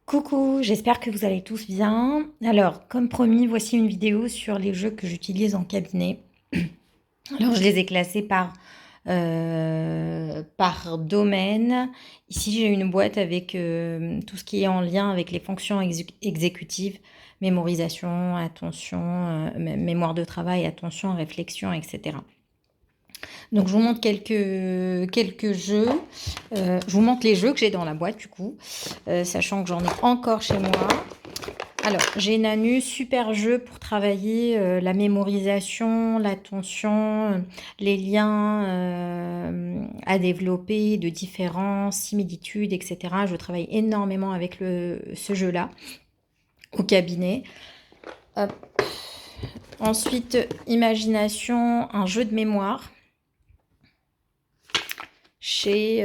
Coucou, j'espère que vous allez tous bien. Alors, comme promis, voici une vidéo sur les jeux que j'utilise en cabinet. Alors, je les ai classés par domaine. Ici, j'ai une boîte avec tout ce qui est en lien avec les fonctions exécutives, mémorisation, attention, mémoire de travail, attention, réflexion, etc. Donc, je vous montre quelques jeux. Je vous montre les jeux que j'ai dans la boîte, du coup, sachant que j'en ai encore chez moi. Alors, j'ai Nanu, super jeu pour travailler la mémorisation, l'attention, les liens à développer de différences, similitudes, etc. Je travaille énormément avec ce jeu-là au cabinet. Hop. Ensuite, imagination, un jeu de mémoire chez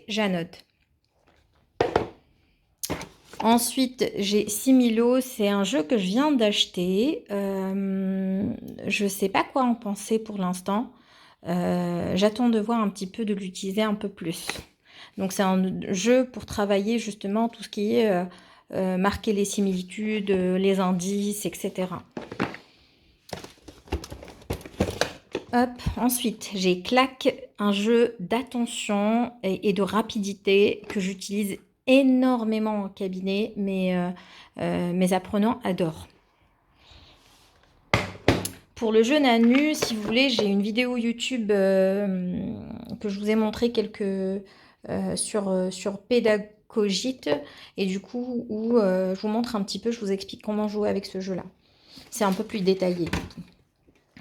Janote. Ensuite, j'ai Similo, c'est un jeu que je viens d'acheter. Je ne sais pas quoi en penser pour l'instant. J'attends de voir un petit peu, de l'utiliser un peu plus. Donc c'est un jeu pour travailler justement tout ce qui est marquer les similitudes, les indices, etc. Hop. Ensuite, j'ai Clac, un jeu d'attention et de rapidité que j'utilise énormément en cabinet, mais mes apprenants adorent. Pour le jeu Nanu, si vous voulez, j'ai une vidéo YouTube que je vous ai montré sur Pédagogite, et du coup où je vous montre un petit peu, je vous explique comment jouer avec ce jeu-là. C'est un peu plus détaillé.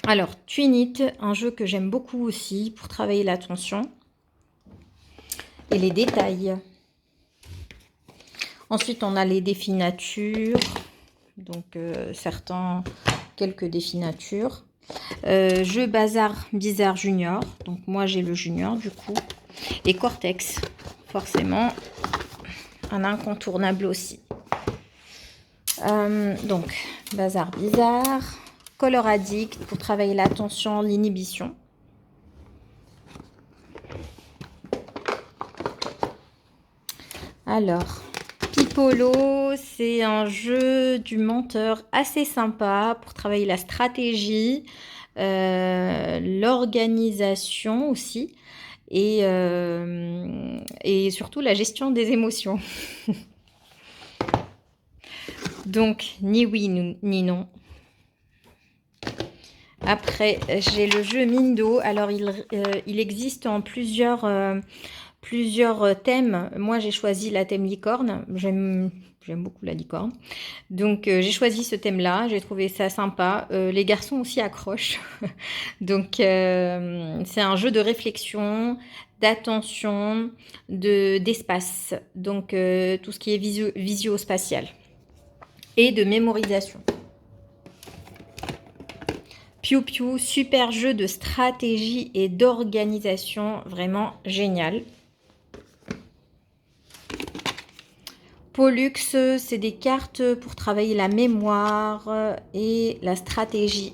Alors, Twinit, un jeu que j'aime beaucoup aussi pour travailler l'attention et les détails. Ensuite, on a les défis nature, donc quelques défis nature. Jeu Bizarre Junior, donc moi j'ai le Junior du coup. Et Cortex, forcément, un incontournable aussi. Donc, Bizarre. Color Addict pour travailler l'attention, l'inhibition. Alors, Pipolo, c'est un jeu du menteur assez sympa pour travailler la stratégie, l'organisation aussi, et surtout la gestion des émotions. Donc, ni oui ni non. Après, j'ai le jeu Mindo. Alors, il existe en plusieurs thèmes. Moi, j'ai choisi la thème licorne. J'aime beaucoup la licorne. Donc, j'ai choisi ce thème-là. J'ai trouvé ça sympa. Les garçons aussi accrochent. Donc, c'est un jeu de réflexion, d'attention, d'espace. Donc, tout ce qui est visio-spatial. Et de mémorisation. Piu Piu, super jeu de stratégie et d'organisation, vraiment génial. Pollux, c'est des cartes pour travailler la mémoire et la stratégie.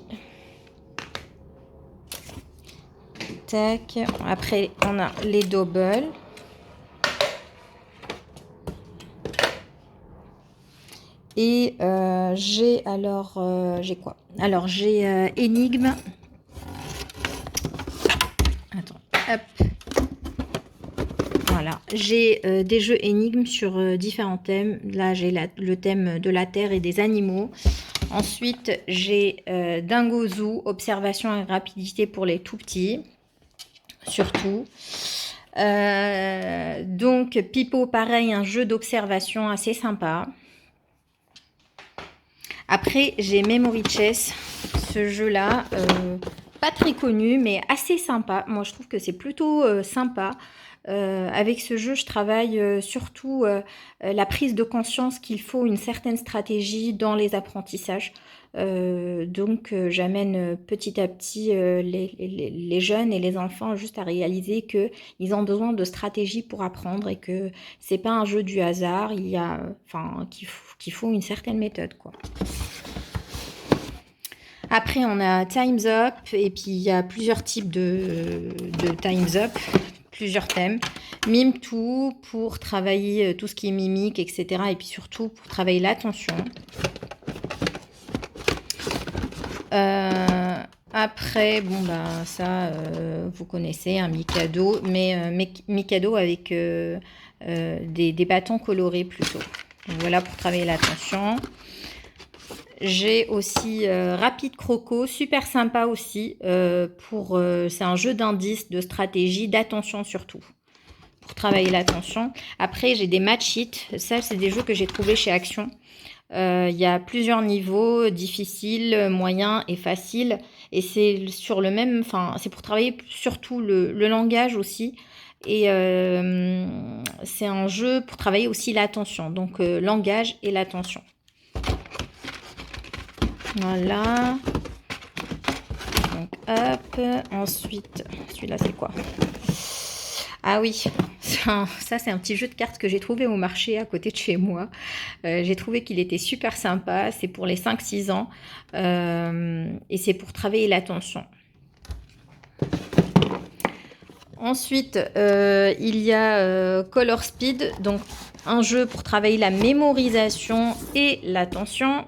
Tac. Après, on a les doubles. Et j'ai quoi? Alors, j'ai Énigme. Attends, hop. Voilà, j'ai des jeux énigmes sur différents thèmes. Là, j'ai le thème de la terre et des animaux. Ensuite, j'ai Dingo Zoo, observation et rapidité pour les tout petits, surtout. Donc, Pipo, pareil, un jeu d'observation assez sympa. Après, j'ai Memory Chess, ce jeu-là, pas très connu, mais assez sympa. Moi, je trouve que c'est plutôt sympa. Avec ce jeu, je travaille surtout la prise de conscience qu'il faut une certaine stratégie dans les apprentissages. Donc, j'amène petit à petit les jeunes et les enfants juste à réaliser qu'ils ont besoin de stratégie pour apprendre et que c'est pas un jeu du hasard. Qu'il faut une certaine méthode, quoi. Après, on a Time's Up, et puis il y a plusieurs types de Time's Up, plusieurs thèmes. Mime tout pour travailler tout ce qui est mimique, etc. Et puis surtout pour travailler l'attention. Après, bon, bah, ça, vous connaissez, un Mikado, mais Mikado avec des bâtons colorés plutôt. Donc, voilà pour travailler l'attention. J'ai aussi Rapide Croco, super sympa aussi. C'est un jeu d'indices, de stratégie, d'attention surtout. Pour travailler l'attention. Après, j'ai des match it. Ça, c'est des jeux que j'ai trouvés chez Action. Il y a plusieurs niveaux, difficile, moyen et facile. Et c'est sur le même, enfin, c'est pour travailler surtout le langage aussi. Et c'est un jeu pour travailler aussi l'attention. Donc, langage et l'attention. Voilà. Donc, hop. Ensuite, celui-là, c'est quoi? Ah oui, ça c'est un petit jeu de cartes que j'ai trouvé au marché à côté de chez moi. J'ai trouvé qu'il était super sympa. C'est pour les 5-6 ans. Et c'est pour travailler l'attention. Ensuite, il y a Color Speed. Donc, un jeu pour travailler la mémorisation et l'attention.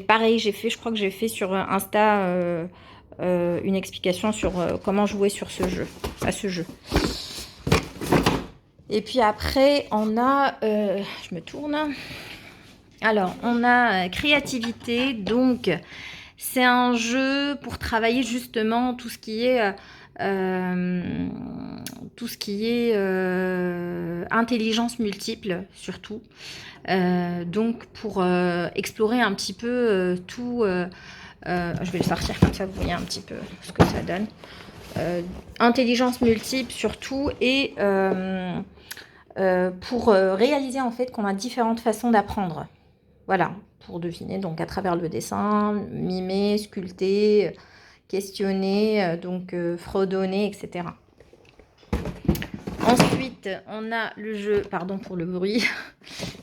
Pareil, je crois que j'ai fait sur Insta une explication sur comment jouer sur à ce jeu. Et puis après, on a, je me tourne. Alors, on a créativité. Donc, c'est un jeu pour travailler justement tout ce qui est intelligence multiple surtout. Donc, pour explorer un petit peu tout. Je vais le sortir comme ça, vous voyez un petit peu ce que ça donne. Intelligence multiple surtout et pour réaliser en fait qu'on a différentes façons d'apprendre. Voilà, pour deviner donc à travers le dessin, mimer, sculpter, questionner, donc fredonner, etc. Ensuite, on a le jeu, pardon pour le bruit,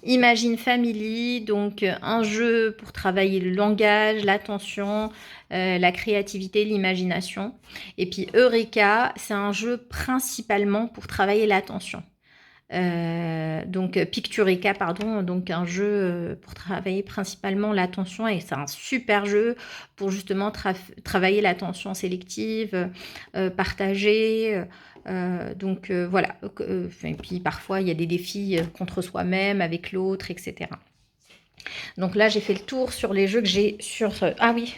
Imagine Family, donc un jeu pour travailler le langage, l'attention, la créativité, l'imagination. Et puis Eureka, c'est un jeu principalement pour travailler l'attention. Donc Pictureka, pardon, donc un jeu pour travailler principalement l'attention, et c'est un super jeu pour justement travailler l'attention sélective, partager. Donc voilà. Et puis parfois il y a des défis contre soi-même, avec l'autre, etc. Donc là j'ai fait le tour sur les jeux que j'ai sur. Ah oui,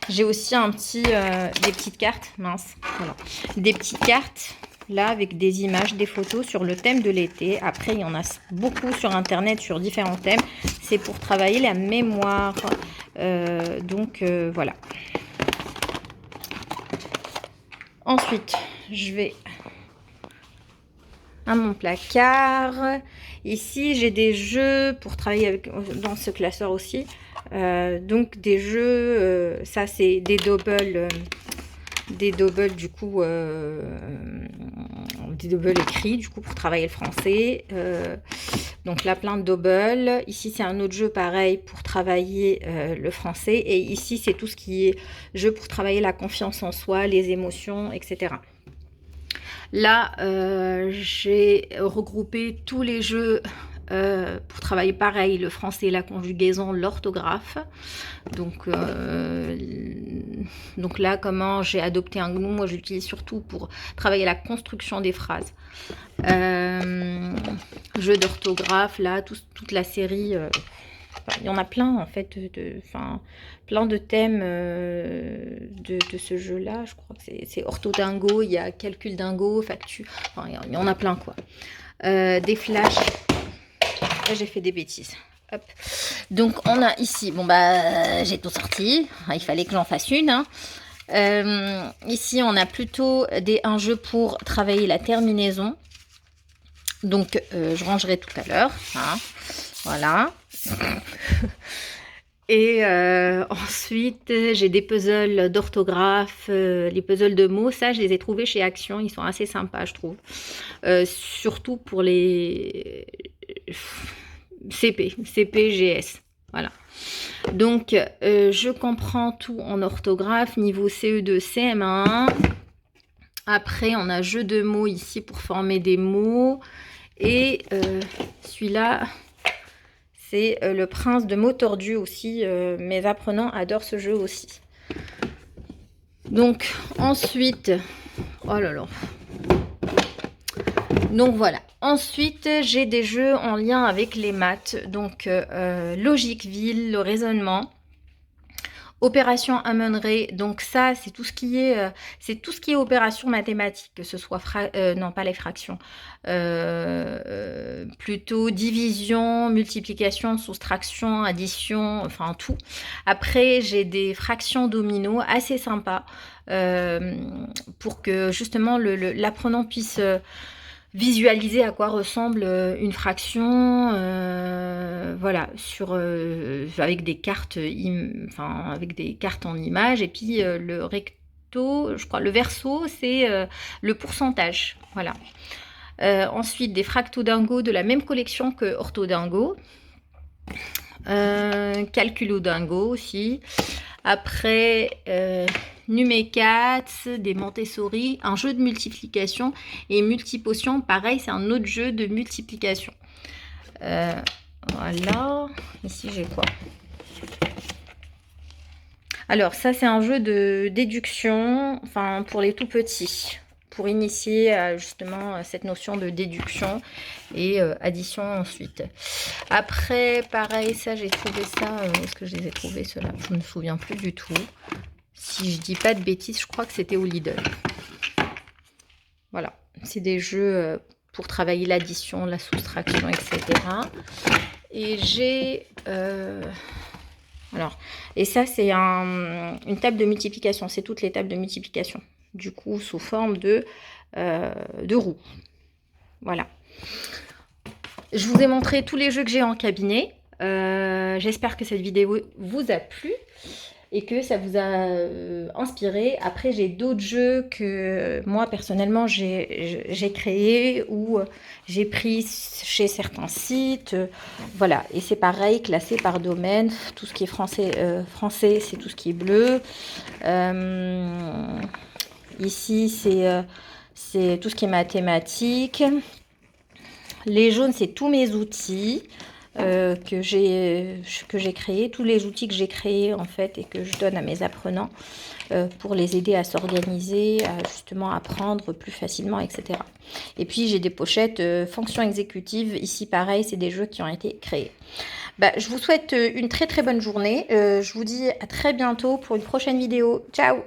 j'ai aussi des petites cartes, mince, voilà, des petites cartes. Là, avec des images, des photos sur le thème de l'été. Après, il y en a beaucoup sur Internet, sur différents thèmes. C'est pour travailler la mémoire. Voilà. Ensuite, je vais à mon placard. Ici, j'ai des jeux pour travailler dans ce classeur aussi. Donc, des jeux, ça, c'est des doubles. Des doubles du coup des doubles écrits du coup pour travailler le français, donc là plein de doubles. Ici c'est un autre jeu pareil pour travailler le français, et ici c'est tout ce qui est jeu pour travailler la confiance en soi, les émotions, etc. Là j'ai regroupé tous les jeux pour travailler pareil le français, la conjugaison, l'orthographe. Donc là, comment j'ai adopté un GNU, moi j'utilise surtout pour travailler la construction des phrases. Jeu d'orthographe, là, toute la série. Il y en a plein en fait, plein de thèmes de ce jeu-là. Je crois que c'est Orthodingo, il y a Calcul Dingo, Factu, enfin, il y en a plein quoi. Des flashs. Là, j'ai fait des bêtises. Hop. Donc, on a ici, bon bah, j'ai tout sorti. Il fallait que j'en fasse une. Hein. Ici, on a plutôt un jeu pour travailler la terminaison. Donc, je rangerai tout à l'heure. Hein. Voilà. Et ensuite, j'ai des puzzles d'orthographe, les puzzles de mots. Ça, je les ai trouvés chez Action. Ils sont assez sympas, je trouve. Surtout pour les CPGS. Voilà. Donc, je comprends tout en orthographe, niveau CE2, CM1. Après, on a jeu de mots ici pour former des mots. Et celui-là, c'est le prince de mots tordus aussi. Mes apprenants adorent ce jeu aussi. Donc, ensuite... Oh là là. Donc voilà. Ensuite, j'ai des jeux en lien avec les maths. Donc, Logiqueville, le raisonnement. Opération Amun-Ré, donc ça c'est tout ce qui est opération mathématique, que ce soit non pas les fractions, plutôt division, multiplication, soustraction, addition, enfin tout. Après j'ai des fractions domino assez sympas pour que justement l'apprenant puisse visualiser à quoi ressemble une fraction, voilà, avec des cartes, avec des cartes en image, et puis le recto, je crois, le verso, c'est le pourcentage, voilà. Ensuite, des fractodingo de la même collection que orthodingo, calculodingo aussi. Après, Numécats, des Montessori, un jeu de multiplication, et Multipotion, pareil, c'est un autre jeu de multiplication. Voilà, ici j'ai quoi? Alors ça c'est un jeu de déduction, enfin pour les tout petits, pour initier justement cette notion de déduction et addition ensuite. Après, pareil, ça j'ai trouvé ça, où est-ce que je les ai trouvés ceux-là? Je ne me souviens plus du tout. Si je dis pas de bêtises, je crois que c'était au Lidl. Voilà, c'est des jeux pour travailler l'addition, la soustraction, etc. Et j'ai... alors, et ça c'est une table de multiplication, c'est toutes les tables de multiplication. Du coup, sous forme de roues. Voilà. Je vous ai montré tous les jeux que j'ai en cabinet. J'espère que cette vidéo vous a plu et que ça vous a inspiré. Après, j'ai d'autres jeux que moi, personnellement, j'ai créés ou j'ai pris chez certains sites. Voilà, et c'est pareil, classé par domaine. Tout ce qui est français, c'est tout ce qui est bleu. Ici, c'est tout ce qui est mathématiques. Les jaunes, c'est tous mes outils que j'ai créés, tous les outils que j'ai créés en fait et que je donne à mes apprenants pour les aider à s'organiser, à justement apprendre plus facilement, etc. Et puis j'ai des pochettes fonctions exécutives. Ici pareil, c'est des jeux qui ont été créés. Je vous souhaite une très très bonne journée. Je vous dis à très bientôt pour une prochaine vidéo. Ciao!